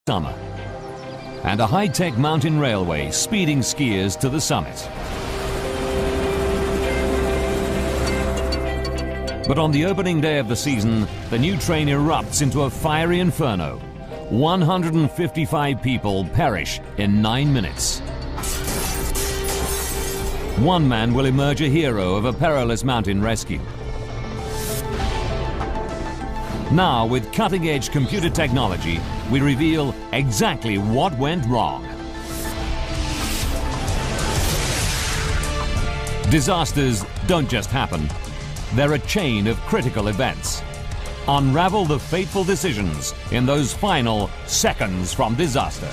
summer, and a high-tech mountain railway speeding skiers to the summit. But on the opening day of the season, the new train erupts into a fiery inferno. 155 people perish in 9 minutes. One man will emerge a hero of a perilous mountain rescue. Now, with cutting-edge computer technology, we reveal exactly what went wrong. Disasters don't just happen. They're a chain of critical events. Unravel the fateful decisions in those final seconds from disaster.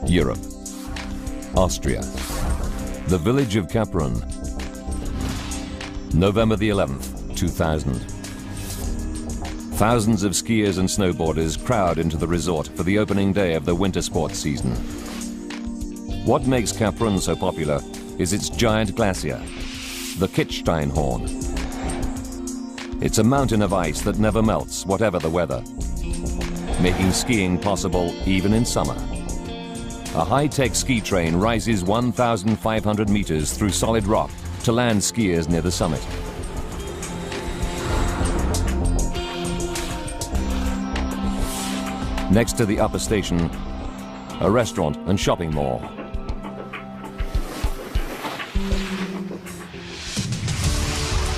Europe. Austria. The village of Kaprun. November the 11th, 2000. Thousands of skiers and snowboarders crowd into the resort for the opening day of the winter sports season. What makes Kaprun so popular is its giant glacier, the Kitzsteinhorn. It's a mountain of ice that never melts, whatever the weather, making skiing possible even in summer. A high-tech ski train rises 1,500 meters through solid rock to land skiers near the summit. Next to the upper station, a restaurant and shopping mall. –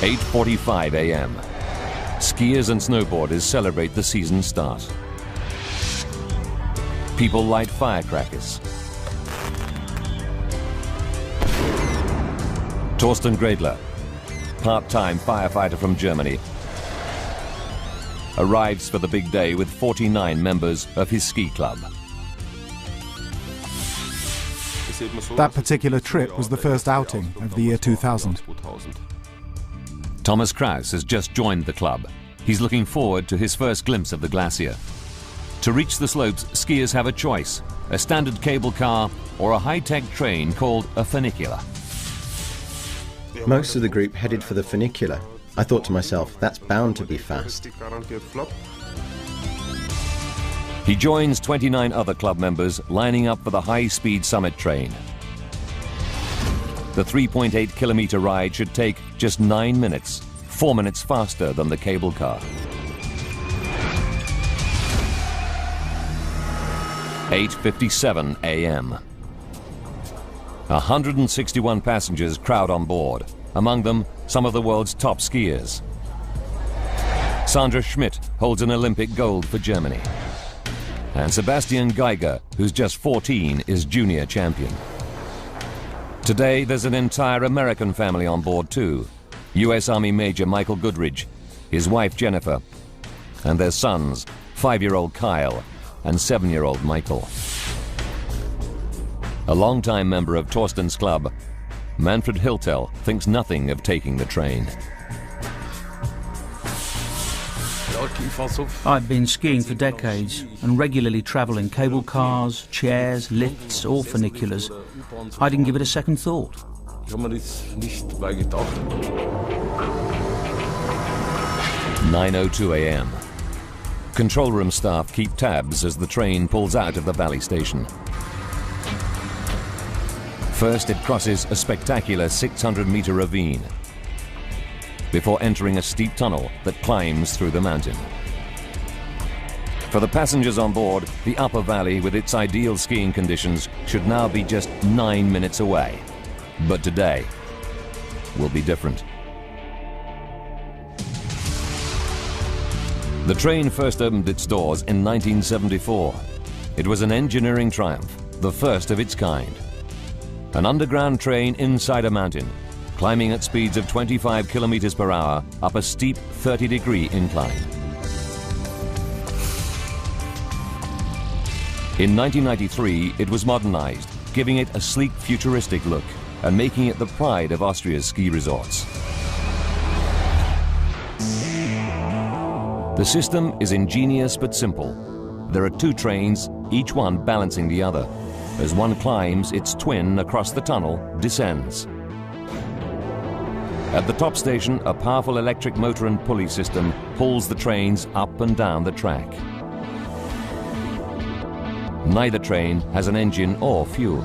8:45 a.m. Skiers and snowboarders celebrate the season's start. People light firecrackers. Torsten Gradler, part-time firefighter from Germany, arrives for the big day with 49 members of his ski club. That particular trip was the first outing of the year 2000. Thomas Kraus has just joined the club. He's looking forward to his first glimpse of the glacier. To reach the slopes, skiers have a choice: a standard cable car or a high-tech train called a funicular. Most of the group headed for the funicular. I thought to myself, that's bound to be fast. He joins 29 other club members lining up for the high-speed summit train. The 3.8-kilometer ride should take just 9 minutes, 4 minutes faster than the cable car. 8:57 a.m. 161 passengers crowd on board, among them some of the world's top skiers. Sandra Schmidt holds an Olympic gold for Germany. And Sebastian Geiger, who's just 14, is junior champion. Today there's an entire American family on board too. US Army Major Michael Goodridge, his wife Jennifer, and their sons, 5-year-old Kyle and 7-year-old Michael. A longtime member of Torsten's club, Manfred Hiltel, thinks nothing of taking the train. I've been skiing for decades and regularly travel in cable cars, chairs, lifts or funiculars. I didn't give it a second thought. 9:02 a.m. Control room staff keep tabs as the train pulls out of the valley station. First, it crosses a spectacular 600-meter ravine before entering a steep tunnel that climbs through the mountain. For the passengers on board, the upper valley with its ideal skiing conditions should now be just 9 minutes away. But today will be different. The train first opened its doors in 1974. It was an engineering triumph, the first of its kind. An underground train inside a mountain, climbing at speeds of 25 kilometers per hour up a steep 30-degree incline. In 1993, it was modernized, giving it a sleek, futuristic look and making it the pride of Austria's ski resorts. The system is ingenious but simple. There are 2 trains, each one balancing the other. As one climbs, its twin across the tunnel descends. At the top station, a powerful electric motor and pulley system pulls the trains up and down the track. Neither train has an engine or fuel.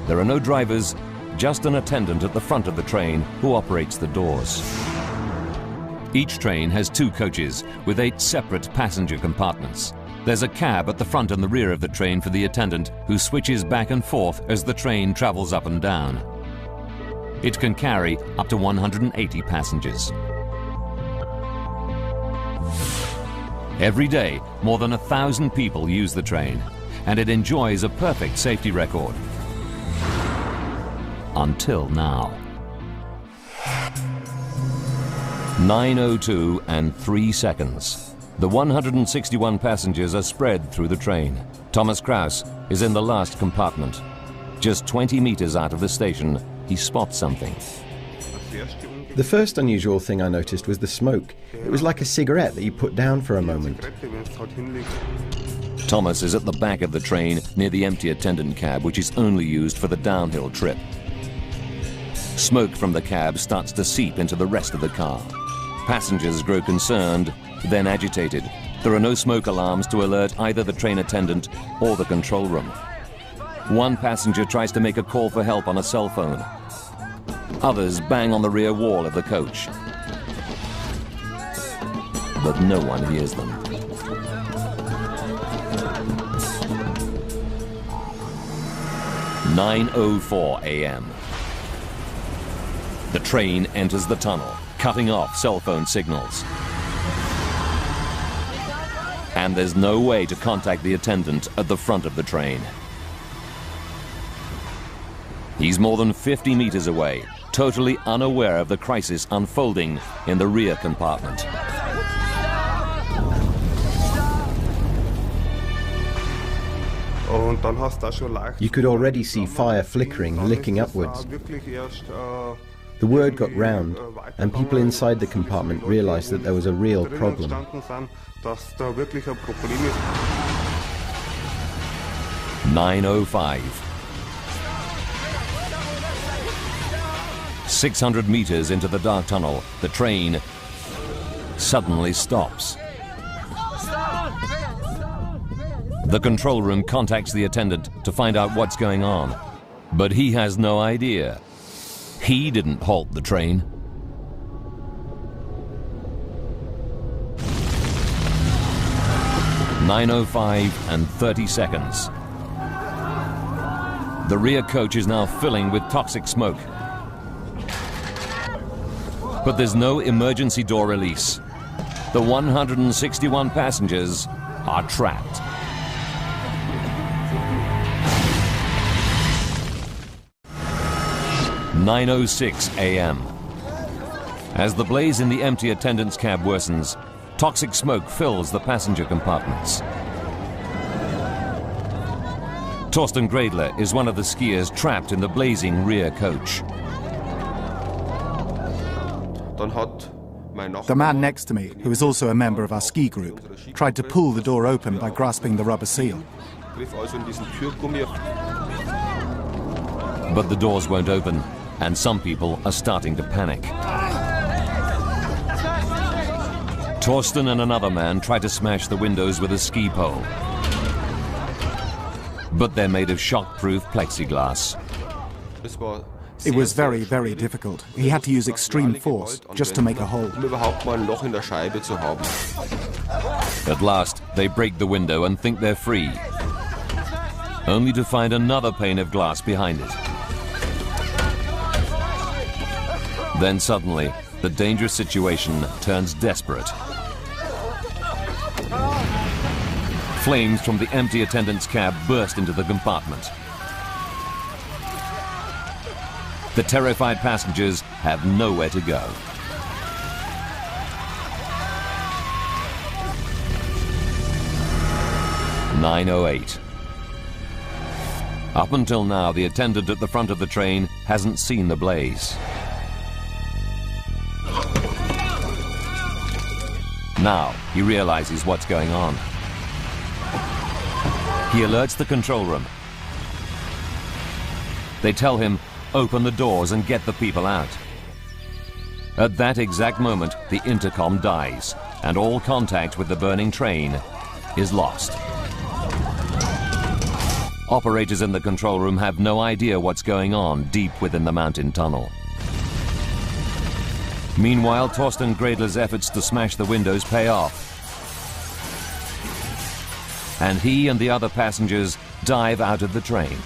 There are no drivers, just an attendant at the front of the train who operates the doors. Each train has 2 coaches with 8 separate passenger compartments. There's a cab at the front and the rear of the train for the attendant who switches back and forth as the train travels up and down. It can carry up to 180 passengers. Every day, more than 1,000 people use the train, and it enjoys a perfect safety record. Until now. 9:02 and 3 seconds. The 161 passengers are spread through the train. Thomas Kraus is in the last compartment. Just 20 meters out of the station, he spots something. The first unusual thing I noticed was the smoke. It was like a cigarette that you put down for a moment. Thomas is at the back of the train near the empty attendant cab, which is only used for the downhill trip. Smoke from the cab starts to seep into the rest of the car. Passengers grow concerned, then agitated. There are no smoke alarms to alert either the train attendant or the control room. One passenger tries to make a call for help on a cell phone. Others bang on the rear wall of the coach. But no one hears them. "9:04 a.m. The train enters the tunnel, cutting off cell phone signals. And there's no way to contact the attendant at the front of the train. He's more than 50 meters away, totally unaware of the crisis unfolding in the rear compartment. You could already see fire flickering, licking upwards. The word got round, and people inside the compartment realized that there was a real problem. 9:05. 600 meters into the dark tunnel, the train suddenly stops. The control room contacts the attendant to find out what's going on, but he has no idea. He didn't halt the train. "9:05 and 30 seconds. The rear coach is now filling with toxic smoke. But there's no emergency door release. The 161 passengers are trapped. "9:06 a.m. As the blaze in the empty attendant's cab worsens, toxic smoke fills the passenger compartments. Torsten Gradler is one of the skiers trapped in the blazing rear coach. The man next to me, who is also a member of our ski group, tried to pull the door open by grasping the rubber seal. But the doors won't open, and some people are starting to panic. Torsten and another man try to smash the windows with a ski pole. But they're made of shock-proof plexiglass. It was very, very difficult. He had to use extreme force just to make a hole. At last, they break the window and think they're free, only to find another pane of glass behind it. Then suddenly, the dangerous situation turns desperate. Flames from the empty attendant's cab burst into the compartment. The terrified passengers have nowhere to go. "9:08. Up until now, the attendant at the front of the train hasn't seen the blaze. Now he realizes what's going on. He alerts the control room. They tell him, open the doors and get the people out. At that exact moment, the intercom dies, and all contact with the burning train is lost. Operators in the control room have no idea what's going on deep within the mountain tunnel. Meanwhile, Torsten Gredler's efforts to smash the windows pay off, and he and the other passengers dive out of the train.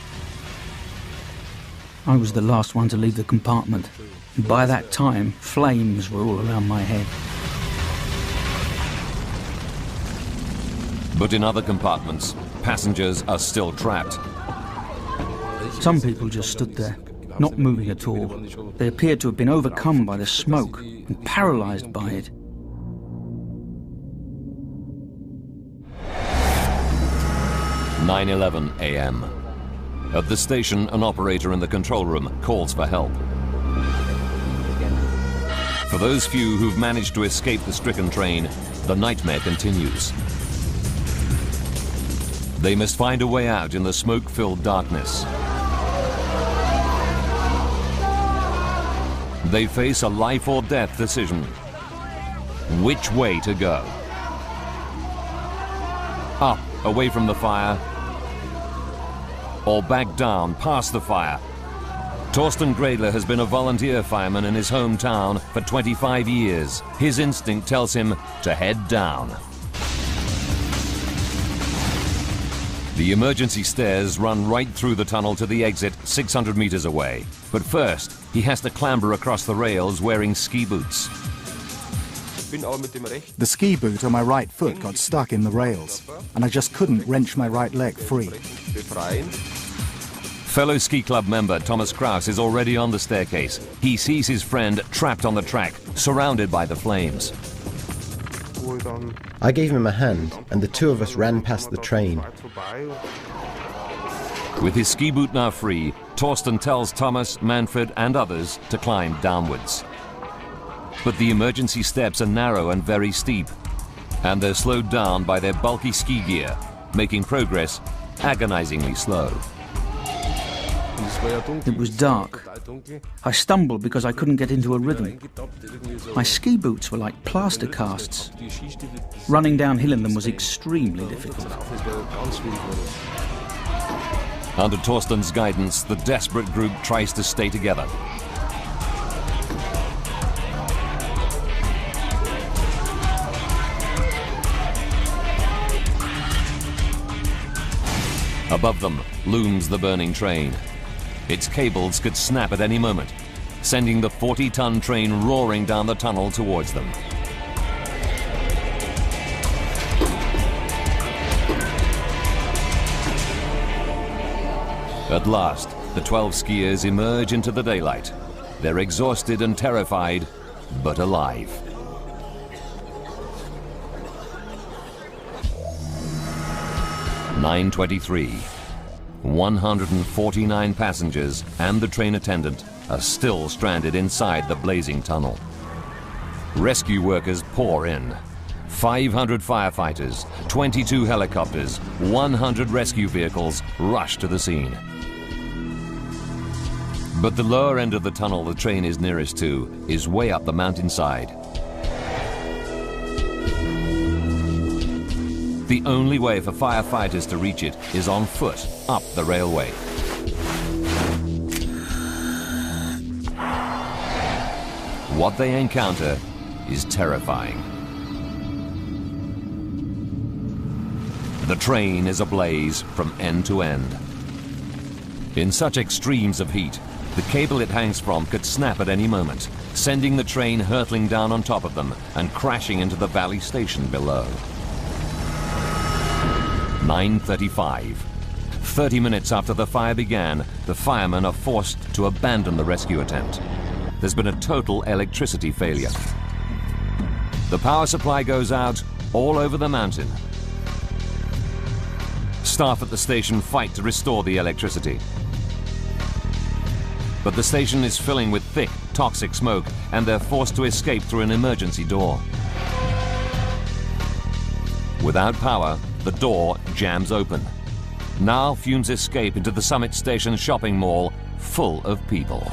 I was the last one to leave the compartment. By that time, flames were all around my head. But in other compartments, passengers are still trapped. Some people just stood there, not moving at all. They appeared to have been overcome by the smoke and paralyzed by it. "9:11 a.m. At the station, an operator in the control room calls for help. For those few who've managed to escape the stricken train, the nightmare continues. They must find a way out in the smoke-filled darkness. They face a life or death decision. Which way to go? Up, away from the fire, or back down, past the fire? Torsten Gredler has been a volunteer fireman in his hometown for 25 years. His instinct tells him to head down. The emergency stairs run right through the tunnel to the exit 600 meters away. But first, he has to clamber across the rails wearing ski boots. The ski boot on my right foot got stuck in the rails, and I just couldn't wrench my right leg free. Fellow ski club member Thomas Kraus is already on the staircase. He sees his friend trapped on the track, surrounded by the flames. I gave him a hand, and the two of us ran past the train. With his ski boot now free, Torsten tells Thomas, Manfred and others to climb downwards. But the emergency steps are narrow and very steep, and they're slowed down by their bulky ski gear, making progress agonizingly slow. It was dark. I stumbled because I couldn't get into a rhythm. My ski boots were like plaster casts. Running downhill in them was extremely difficult. Under Torsten's guidance, the desperate group tries to stay together. Above them looms the burning train. Its cables could snap at any moment, sending the 40-ton train roaring down the tunnel towards them. At last, the 12 skiers emerge into the daylight. They're exhausted and terrified, but alive. "9:23. 149 passengers and the train attendant are still stranded inside the blazing tunnel. Rescue workers pour in. 500 firefighters, 22 helicopters, 100 rescue vehicles rush to the scene. But the lower end of the tunnel the train is nearest to is way up the mountainside. The only way for firefighters to reach it is on foot up the railway. What they encounter is terrifying. The train is ablaze from end to end. In such extremes of heat, the cable it hangs from could snap at any moment, sending the train hurtling down on top of them and crashing into the valley station below. 9:35. 30 minutes after the fire began, the firemen are forced to abandon the rescue attempt. There's been a total electricity failure. The power supply goes out all over the mountain. Staff at the station fight to restore the electricity. But the station is filling with thick, toxic smoke, and they're forced to escape through an emergency door. Without power, the door jams open. Now fumes escape into the Summit Station shopping mall, full of people.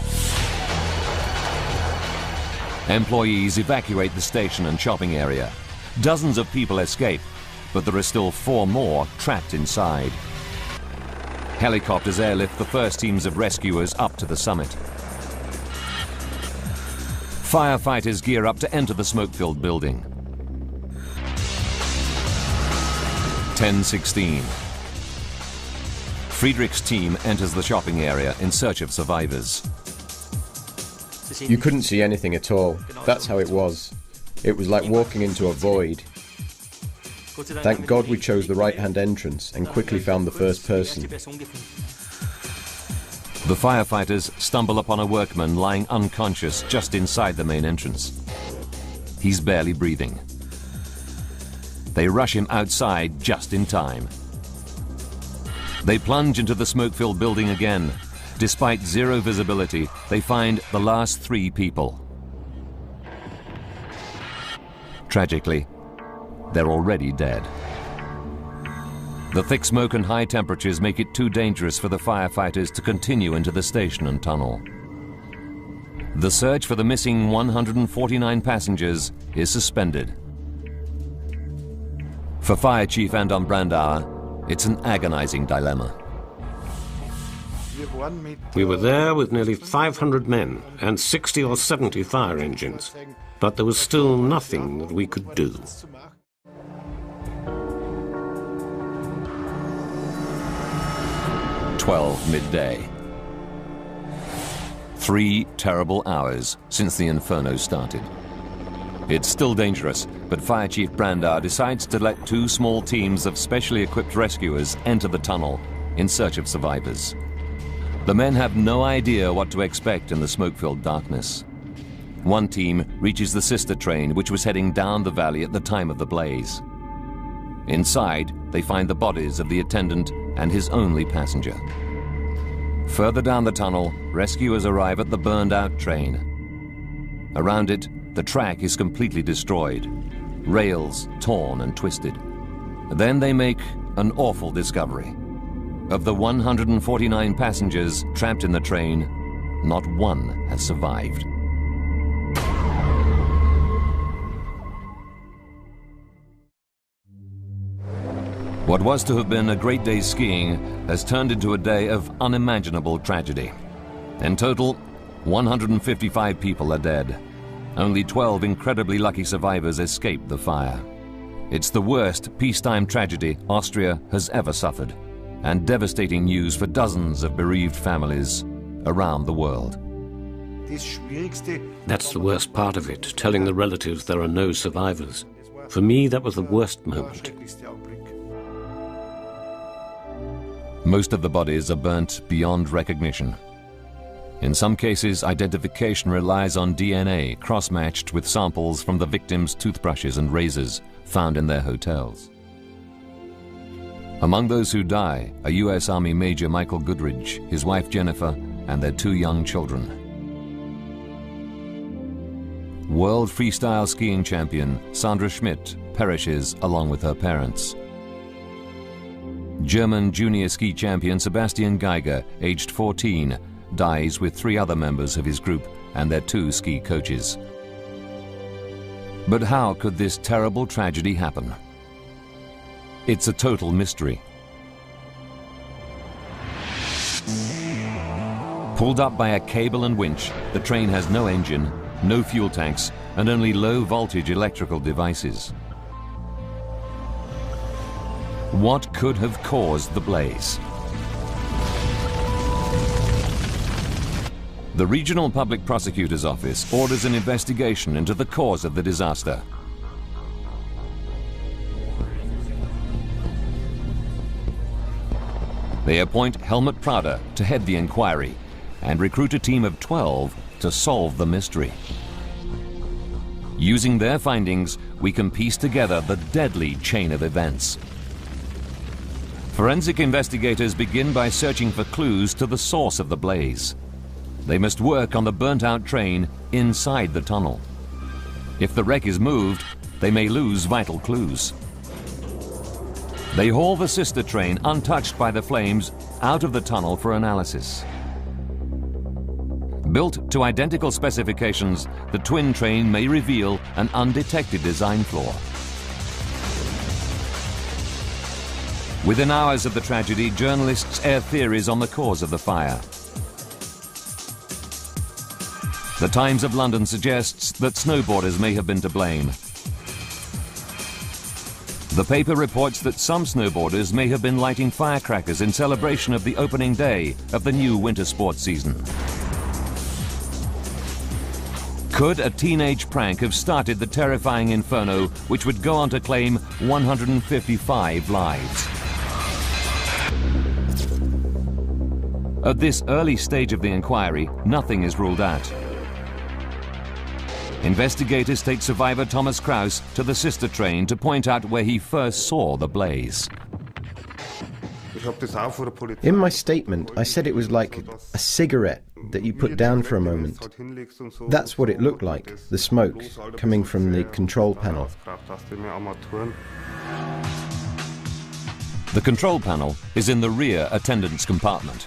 Employees evacuate the station and shopping area. Dozens of people escape, but there are still 4 more trapped inside. Helicopters airlift the first teams of rescuers up to the summit. Firefighters gear up to enter the smoke-filled building. 10:16. Friedrich's team enters the shopping area in search of survivors. You couldn't see anything at all. That's how it was. It was like walking into a void. Thank God we chose the right-hand entrance and quickly found the first person. The firefighters stumble upon a workman lying unconscious just inside the main entrance. He's barely breathing. They rush him outside just in time. They plunge into the smoke-filled building again. Despite zero visibility, they find the last 3 people. Tragically, they're already dead. The thick smoke and high temperatures make it too dangerous for the firefighters to continue into the station and tunnel. The search for the missing 149 passengers is suspended. For Fire Chief Anton Brandauer, it's an agonizing dilemma. We were there with nearly 500 men and 60 or 70 fire engines, but there was still nothing that we could do. 12 midday. 3 terrible hours since the inferno started. It's still dangerous, but Fire Chief Brandauer decides to let 2 small teams of specially equipped rescuers enter the tunnel in search of survivors. The men have no idea what to expect in the smoke-filled darkness. One team reaches the sister train, which was heading down the valley at the time of the blaze. Inside, they find the bodies of the attendant and his only passenger. Further down the tunnel, rescuers arrive at the burned-out train. Around it, the track is completely destroyed, rails torn and twisted. Then they make an awful discovery. Of the 149 passengers trapped in the train, not one has survived. What was to have been a great day's skiing has turned into a day of unimaginable tragedy. In total, 155 people are dead. Only 12 incredibly lucky survivors escaped the fire. It's the worst peacetime tragedy Austria has ever suffered, and devastating news for dozens of bereaved families around the world. That's the worst part of it, telling the relatives there are no survivors. For me, that was the worst moment. Most of the bodies are burnt beyond recognition. In some cases, identification relies on DNA cross-matched with samples from the victims' toothbrushes and razors found in their hotels. Among those who die are U.S. Army Major Michael Goodridge, his wife Jennifer, and their 2 young children. World freestyle skiing champion Sandra Schmidt perishes along with her parents. German junior ski champion Sebastian Geiger, aged 14, dies with 3 other members of his group and their 2 ski coaches. But how could this terrible tragedy happen? It's a total mystery. Pulled up by a cable and winch, the train has no engine, no fuel tanks, and only low-voltage electrical devices. What could have caused the blaze? The Regional Public Prosecutor's Office orders an investigation into the cause of the disaster. They appoint Helmut Prader to head the inquiry and recruit a team of 12 to solve the mystery. Using their findings, we can piece together the deadly chain of events. Forensic investigators begin by searching for clues to the source of the blaze. They must work on the burnt-out train inside the tunnel. If the wreck is moved, they may lose vital clues. They haul the sister train, untouched by the flames, out of the tunnel for analysis. Built to identical specifications, the twin train may reveal an undetected design flaw. Within hours of the tragedy, journalists air theories on the cause of the fire. The Times of London suggests that snowboarders may have been to blame. The paper reports that some snowboarders may have been lighting firecrackers in celebration of the opening day of the new winter sports season. Could a teenage prank have started the terrifying inferno, which would go on to claim 155 lives? At this early stage of the inquiry, nothing is ruled out. Investigators take survivor Thomas Kraus to the sister train to point out where he first saw the blaze. In my statement, I said it was like a cigarette that you put down for a moment. That's what it looked like, the smoke coming from the control panel. The control panel is in the rear attendance compartment.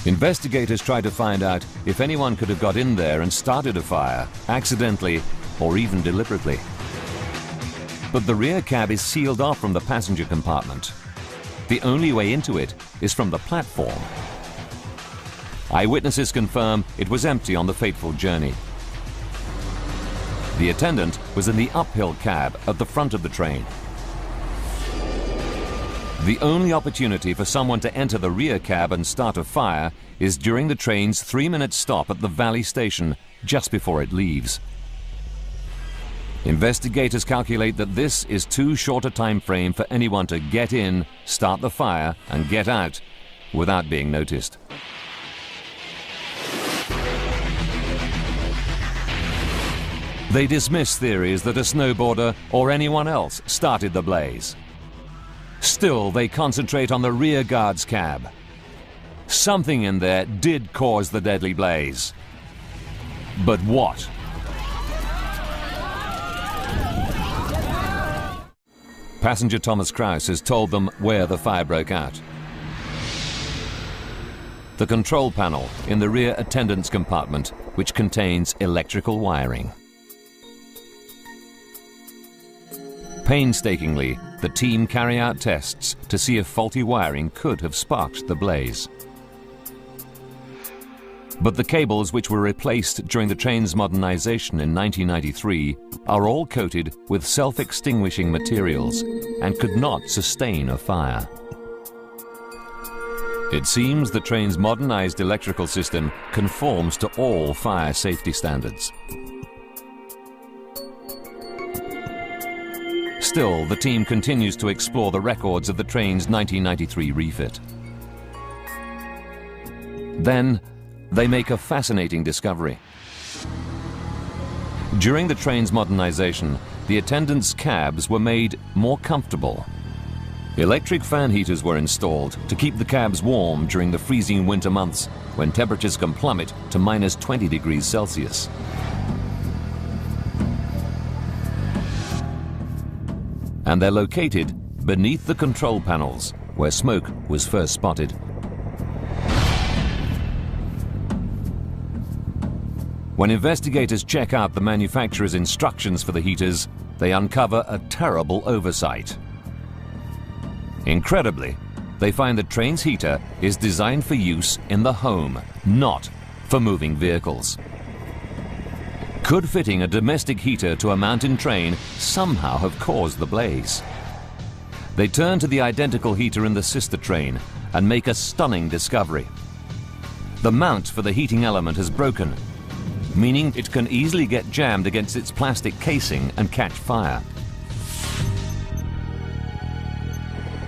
Investigators try to find out if anyone could have got in there and started a fire, accidentally or even deliberately. But the rear cab is sealed off from the passenger compartment. The only way into it is from the platform. Eyewitnesses confirm it was empty on the fateful journey. The attendant was in the uphill cab at the front of the train. The only opportunity for someone to enter the rear cab and start a fire is during the train's 3-minute stop at the Valley station just before it leaves. Investigators calculate that this is too short a time frame for anyone to get in, start the fire, and get out without being noticed. They dismiss theories that a snowboarder or anyone else started the blaze. Still, they concentrate on the rear guard's cab. Something in there did cause the deadly blaze. But what? Passenger Thomas Kraus has told them where the fire broke out. The control panel in the rear attendance compartment, which contains electrical wiring. Painstakingly, the team carry out tests to see if faulty wiring could have sparked the blaze. But the cables which were replaced during the train's modernization in 1993 are all coated with self-extinguishing materials and could not sustain a fire. It seems the train's modernized electrical system conforms to all fire safety standards. Still, the team continues to explore the records of the train's 1993 refit. Then, they make a fascinating discovery. During the train's modernization, the attendants' cabs were made more comfortable. Electric fan heaters were installed to keep the cabs warm during the freezing winter months when temperatures can plummet to minus 20 degrees Celsius. And they're located beneath the control panels, where smoke was first spotted. When investigators check out the manufacturer's instructions for the heaters, they uncover a terrible oversight. Incredibly, they find the train's heater is designed for use in the home, not for moving vehicles. Could fitting a domestic heater to a mountain train somehow have caused the blaze? They turn to the identical heater in the sister train and make a stunning discovery. The mount for the heating element has broken, meaning it can easily get jammed against its plastic casing and catch fire.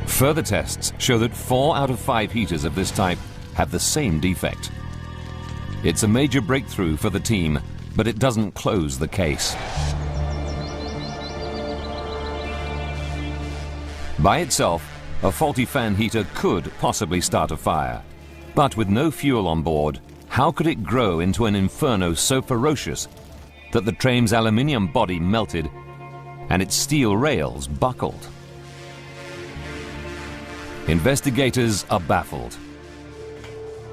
Further tests show that 4 out of 5 heaters of this type have the same defect. It's a major breakthrough for the team, but it doesn't close the case. By itself, a faulty fan heater could possibly start a fire. But with no fuel on board, how could it grow into an inferno so ferocious that the train's aluminium body melted and its steel rails buckled? Investigators are baffled.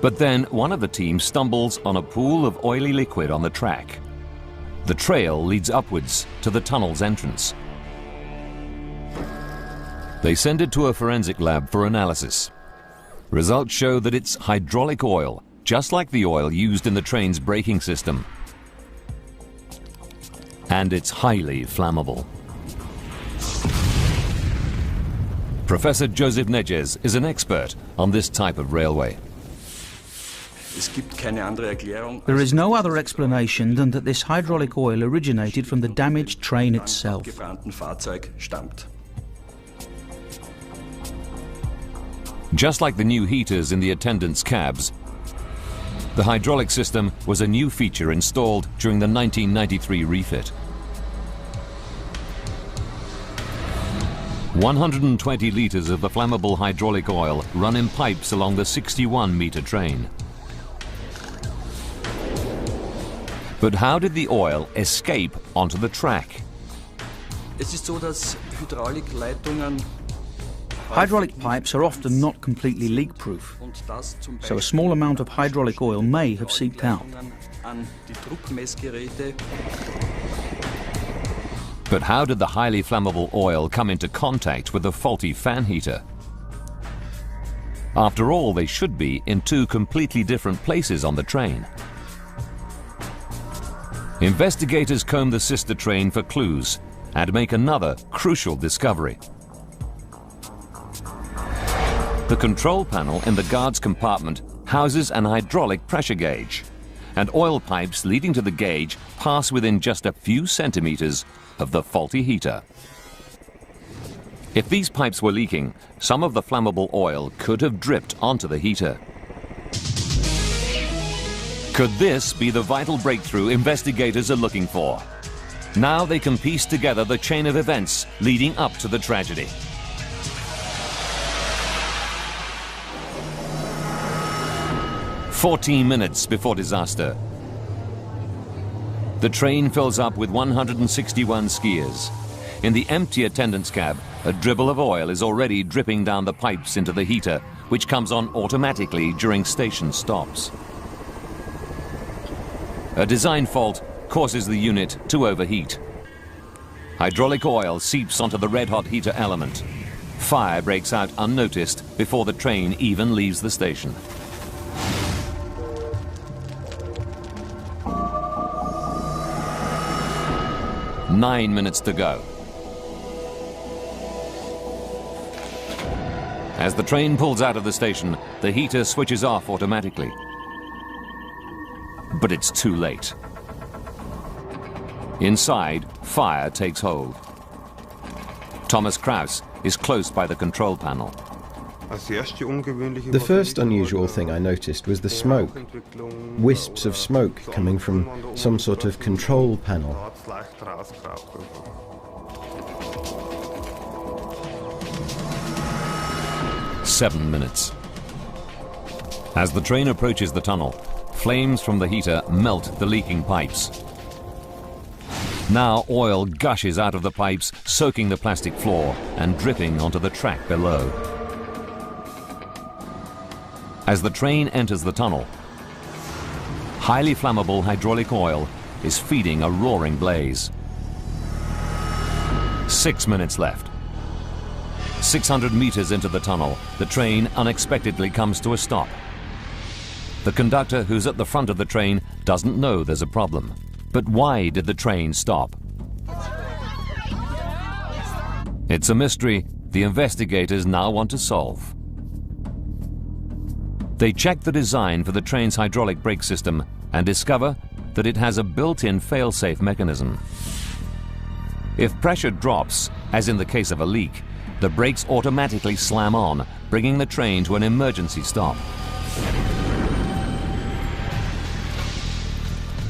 But then one of the team stumbles on a pool of oily liquid on the track. The trail leads upwards to the tunnel's entrance. They send it to a forensic lab for analysis. Results show that it's hydraulic oil, just like the oil used in the train's braking system. And it's highly flammable. Professor Joseph Nedges is an expert on this type of railway. There is no other explanation than that this hydraulic oil originated from the damaged train itself. Just like the new heaters in the attendants' cabs, the hydraulic system was a new feature installed during the 1993 refit. 120 litres of the flammable hydraulic oil run in pipes along the 61-metre train. But how did the oil escape onto the track? Hydraulic pipes are often not completely leak-proof, so a small amount of hydraulic oil may have seeped out. But how did the highly flammable oil come into contact with the faulty fan heater? After all, they should be in two completely different places on the train. Investigators comb the sister train for clues and make another crucial discovery. The control panel in the guard's compartment houses an hydraulic pressure gauge, and oil pipes leading to the gauge pass within just a few centimeters of the faulty heater. If these pipes were leaking, some of the flammable oil could have dripped onto the heater. Could this be the vital breakthrough investigators are looking for? Now they can piece together the chain of events leading up to the tragedy. "14 minutes before disaster. The train fills up with 161 skiers. In the empty attendants' cab, a dribble of oil is already dripping down the pipes into the heater, which comes on automatically during station stops. A design fault causes the unit to overheat. Hydraulic oil seeps onto the red-hot heater element. Fire breaks out unnoticed before the train even leaves the station. "9 minutes to go. As the train pulls out of the station, the heater switches off automatically. But it's too late. Inside, fire takes hold. Thomas Kraus is close by the control panel. The first unusual thing I noticed was the smoke. Wisps of smoke coming from some sort of control panel. "7 minutes. As the train approaches the tunnel, flames from the heater melt the leaking pipes. Now oil gushes out of the pipes, soaking the plastic floor and dripping onto the track below. As the train enters the tunnel, highly flammable hydraulic oil is feeding a roaring blaze. 6 minutes left. 600 meters into the tunnel, the train unexpectedly comes to a stop. The conductor who's at the front of the train doesn't know there's a problem. But why did the train stop? It's a mystery the investigators now want to solve. They check the design for the train's hydraulic brake system and discover that it has a built-in fail-safe mechanism. If pressure drops, as in the case of a leak, the brakes automatically slam on, bringing the train to an emergency stop.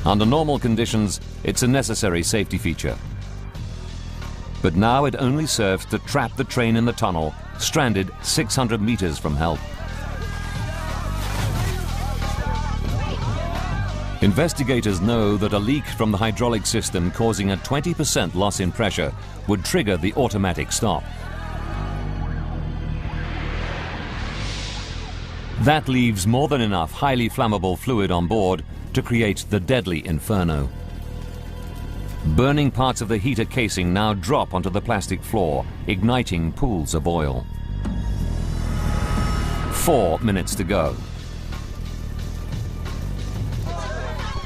Under normal conditions, it's a necessary safety feature. But now it only serves to trap the train in the tunnel, stranded 600 meters from help. Investigators know that a leak from the hydraulic system causing a 20% loss in pressure would trigger the automatic stop. That leaves more than enough highly flammable fluid on board to create the deadly inferno. Burning parts of the heater casing now drop onto the plastic floor, igniting pools of oil. 4 minutes to go.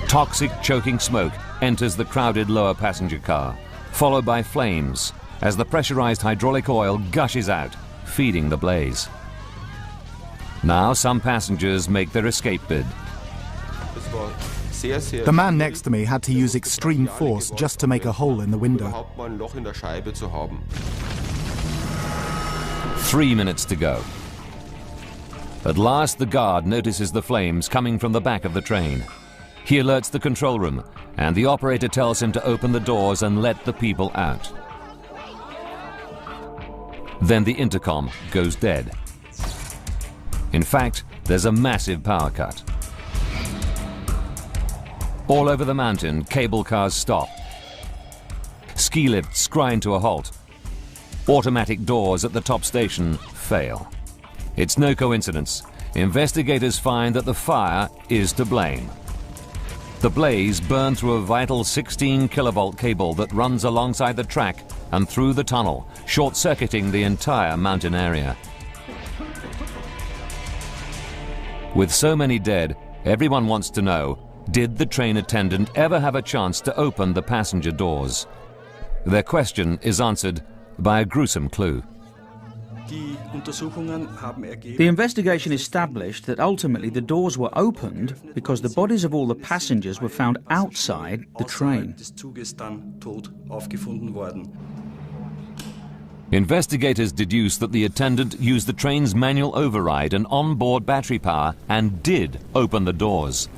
Toxic, choking smoke enters the crowded lower passenger car, followed by flames as the pressurized hydraulic oil gushes out, feeding the blaze. Now some passengers make their escape bid. The man next to me had to use extreme force just to make a hole in the window. 3 minutes to go. At last, the guard notices the flames coming from the back of the train. He alerts the control room, and the operator tells him to open the doors and let the people out. Then the intercom goes dead. In fact, there's a massive power cut. All over the mountain, cable cars stop. Ski lifts grind to a halt. Automatic doors at the top station fail. It's no coincidence. Investigators find that the fire is to blame. The blaze burned through a vital 16 kilovolt cable that runs alongside the track and through the tunnel, short-circuiting the entire mountain area. With so many dead, everyone wants to know, did the train attendant ever have a chance to open the passenger doors? Their question is answered by a gruesome clue. The investigation established that ultimately the doors were opened because the bodies of all the passengers were found outside the train. Investigators deduced that the attendant used the train's manual override and onboard battery power and did open the doors.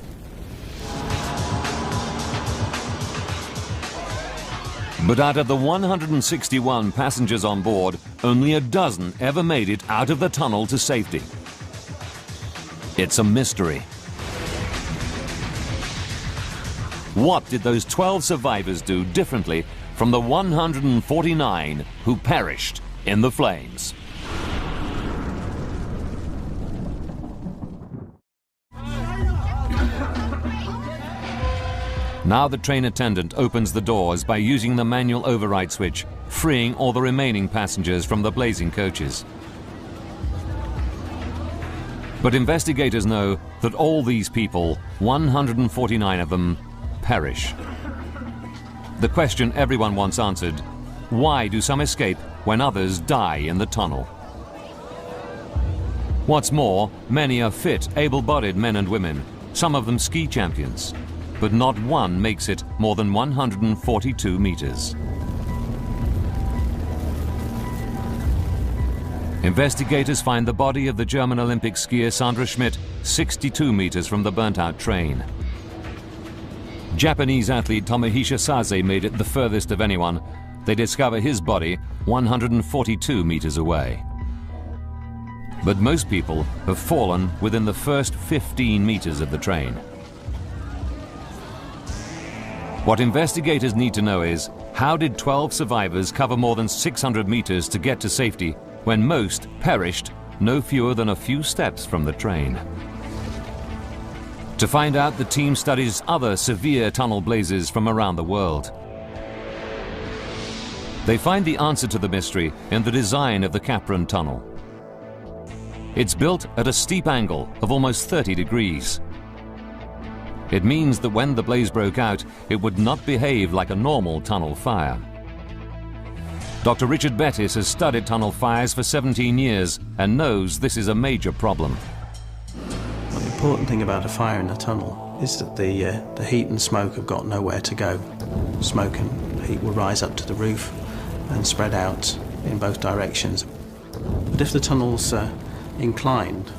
But out of the 161 passengers on board, only a dozen ever made it out of the tunnel to safety. It's a mystery. What did those 12 survivors do differently from the 149 who perished in the flames? Now the train attendant opens the doors by using the manual override switch, freeing all the remaining passengers from the blazing coaches. But investigators know that all these people, 149 of them, perish. The question everyone wants answered: why do some escape when others die in the tunnel? What's more, many are fit, able-bodied men and women, some of them ski champions. But not one makes it more than 142 meters. Investigators find the body of the German Olympic skier Sandra Schmidt 62 meters from the burnt-out train. Japanese athlete Tomohisa Sase made it the furthest of anyone. They discover his body 142 meters away. But most people have fallen within the first 15 meters of the train. What investigators need to know is, how did 12 survivors cover more than 600 meters to get to safety when most perished no fewer than a few steps from the train? To find out, the team studies other severe tunnel blazes from around the world. They find the answer to the mystery in the design of the Capron tunnel. It's built at a steep angle of almost 30 degrees. It means that when the blaze broke out, it would not behave like a normal tunnel fire. Dr. Richard Bettis has studied tunnel fires for 17 years and knows this is a major problem. The important thing about a fire in a tunnel is that the heat and smoke have got nowhere to go. Smoke and heat will rise up to the roof and spread out in both directions. But if the tunnel's inclined,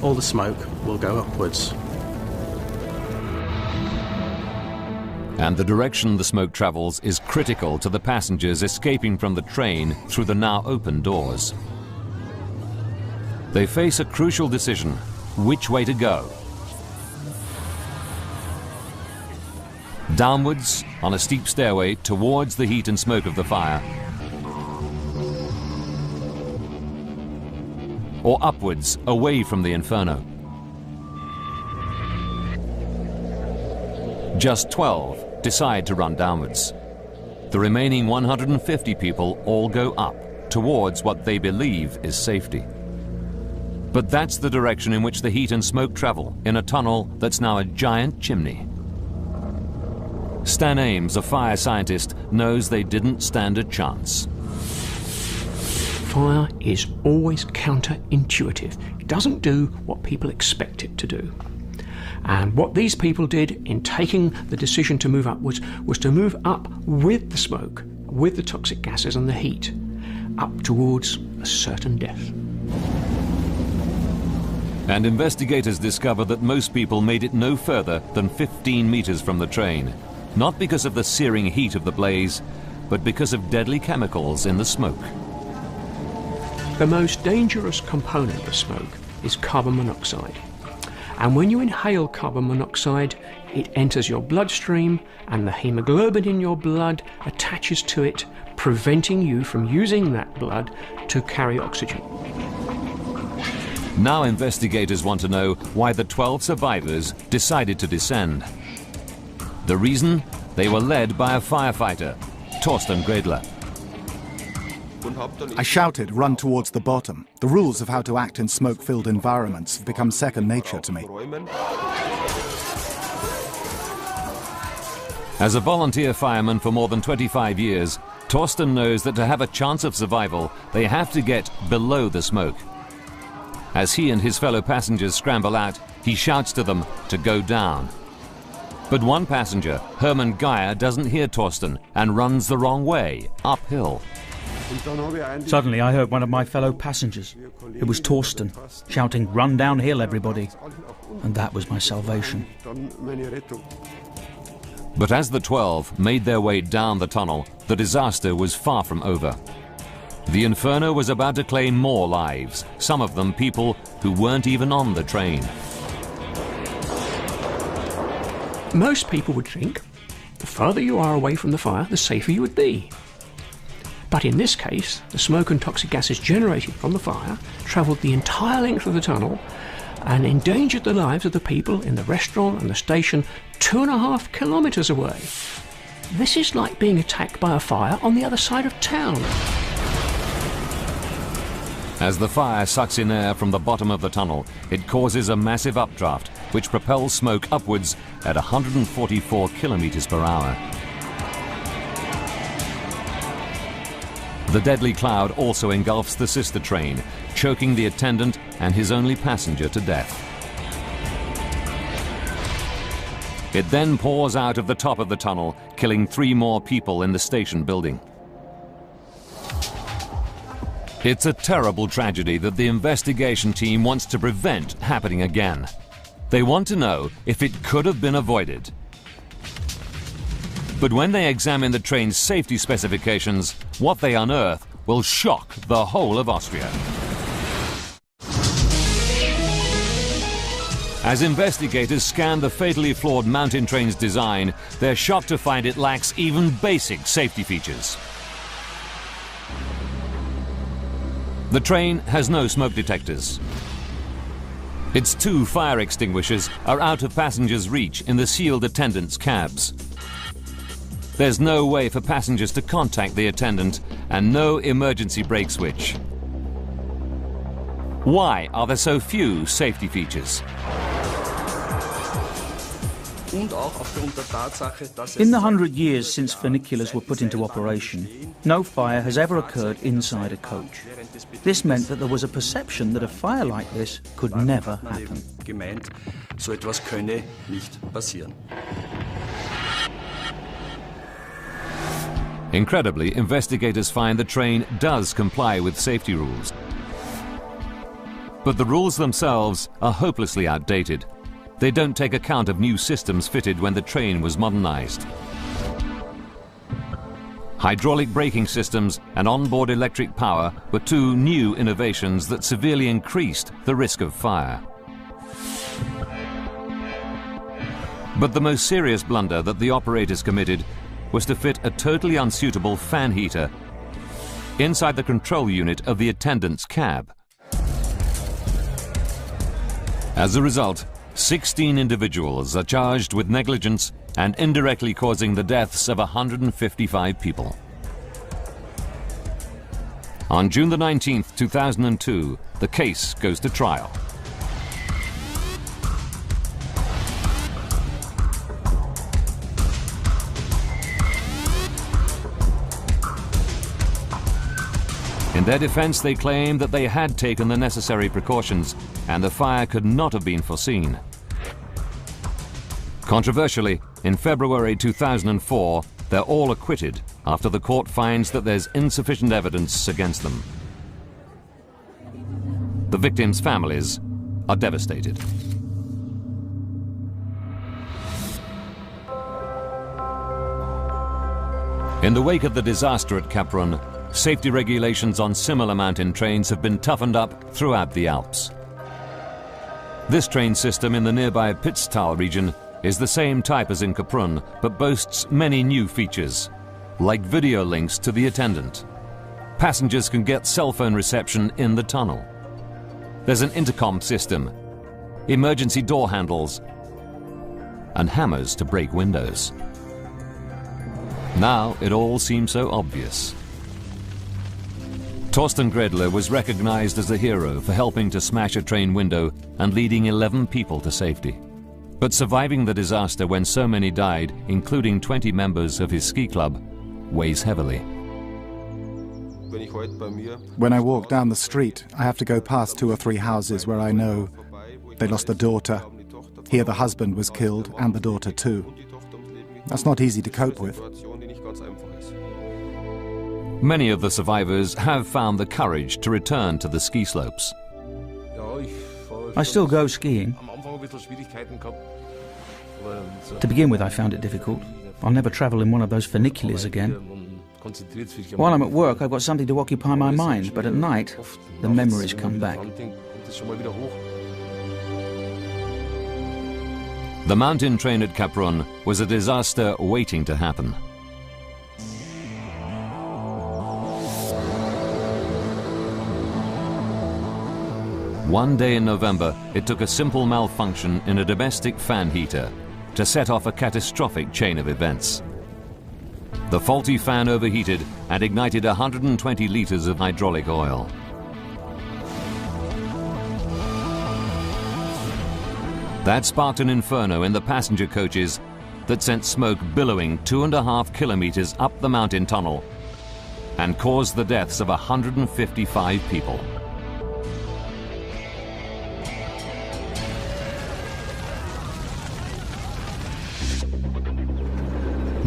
all the smoke will go upwards. And the direction the smoke travels is critical to the passengers escaping from the train through the now open doors. They face a crucial decision: which way to go. Downwards on a steep stairway towards the heat and smoke of the fire, or upwards, away from the inferno. Just 12 decide to run downwards. The remaining 150 people all go up, towards what they believe is safety. But that's the direction in which the heat and smoke travel, in a tunnel that's now a giant chimney. Stan Ames, a fire scientist, knows they didn't stand a chance. Fire is always counterintuitive. It doesn't do what people expect it to do. And what these people did in taking the decision to move upwards was to move up with the smoke, with the toxic gases and the heat, up towards a certain death. And investigators discover that most people made it no further than 15 meters from the train, not because of the searing heat of the blaze, but because of deadly chemicals in the smoke. The most dangerous component of smoke is carbon monoxide. And when you inhale carbon monoxide, it enters your bloodstream and the hemoglobin in your blood attaches to it, preventing you from using that blood to carry oxygen. Now investigators want to know why the 12 survivors decided to descend. The reason? They were led by a firefighter, Torsten Gredler. I shouted, "Run towards the bottom." The rules of how to act in smoke-filled environments have become second nature to me. As a volunteer fireman for more than 25 years, Torsten knows that to have a chance of survival, they have to get below the smoke. As he and his fellow passengers scramble out, he shouts to them to go down. But one passenger, Hermann Geyer, doesn't hear Torsten and runs the wrong way, uphill. Suddenly I heard one of my fellow passengers. It was Torsten, shouting, "Run downhill, everybody." And that was my salvation. But as the 12 made their way down the tunnel, the disaster was far from over. The inferno was about to claim more lives, some of them people who weren't even on the train. Most people would think the further you are away from the fire, the safer you would be. But in this case, the smoke and toxic gases generated from the fire travelled the entire length of the tunnel and endangered the lives of the people in the restaurant and the station 2.5 kilometres away. This is like being attacked by a fire on the other side of town. As the fire sucks in air from the bottom of the tunnel, it causes a massive updraft, which propels smoke upwards at 144 kilometers per hour. The deadly cloud also engulfs the sister train, choking the attendant and his only passenger to death. It then pours out of the top of the tunnel, killing 3 more people in the station building. It's a terrible tragedy that the investigation team wants to prevent happening again. They want to know if it could have been avoided. But when they examine the train's safety specifications, what they unearth will shock the whole of Austria. As investigators scan the fatally flawed mountain train's design, they're shocked to find it lacks even basic safety features. The train has no smoke detectors. Its 2 fire extinguishers are out of passengers' reach in the sealed attendants' cabs. There's no way for passengers to contact the attendant and no emergency brake switch. Why are there so few safety features? In the 100 years since funiculars were put into operation, no fire has ever occurred inside a coach. This meant that there was a perception that a fire like this could never happen. Incredibly, investigators find the train does comply with safety rules. But the rules themselves are hopelessly outdated. They don't take account of new systems fitted when the train was modernized. Hydraulic braking systems and onboard electric power were 2 new innovations that severely increased the risk of fire. But the most serious blunder that the operators committed was to fit a totally unsuitable fan heater inside the control unit of the attendant's cab. As a result, 16 individuals are charged with negligence and indirectly causing the deaths of 155 people. On June the 19th, 2002, the case goes to trial. In their defense, they claim that they had taken the necessary precautions and the fire could not have been foreseen. Controversially, in February 2004, they're all acquitted after the court finds that there's insufficient evidence against them. The victims' families are devastated. In the wake of the disaster at Kaprun, safety regulations on similar mountain trains have been toughened up throughout the Alps. This train system in the nearby Pitztal region is the same type as in Kaprun, but boasts many new features, like video links to the attendant. Passengers can get cell phone reception in the tunnel. There's an intercom system, emergency door handles, and hammers to break windows. Now it all seems so obvious. Torsten Gredler was recognized as a hero for helping to smash a train window and leading 11 people to safety. But surviving the disaster when so many died, including 20 members of his ski club, weighs heavily. When I walk down the street, I have to go past 2 or 3 houses where I know they lost a daughter. Here the husband was killed and the daughter too. That's not easy to cope with. Many of the survivors have found the courage to return to the ski slopes. I still go skiing. To begin with, I found it difficult. I'll never travel in one of those funiculars again. While I'm at work, I've got something to occupy my mind, but at night, the memories come back. The mountain train at Kaprun was a disaster waiting to happen. One day in November, it took a simple malfunction in a domestic fan heater to set off a catastrophic chain of events. The faulty fan overheated and ignited 120 liters of hydraulic oil. That sparked an inferno in the passenger coaches that sent smoke billowing 2.5 kilometers up the mountain tunnel and caused the deaths of 155 people.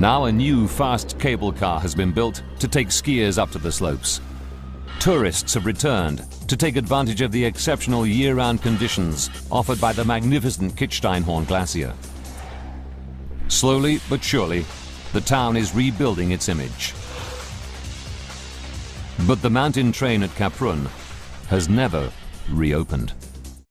Now a new fast cable car has been built to take skiers up to the slopes. Tourists have returned to take advantage of the exceptional year-round conditions offered by the magnificent Kitzsteinhorn Glacier. Slowly but surely, the town is rebuilding its image. But the mountain train at Kaprun has never reopened.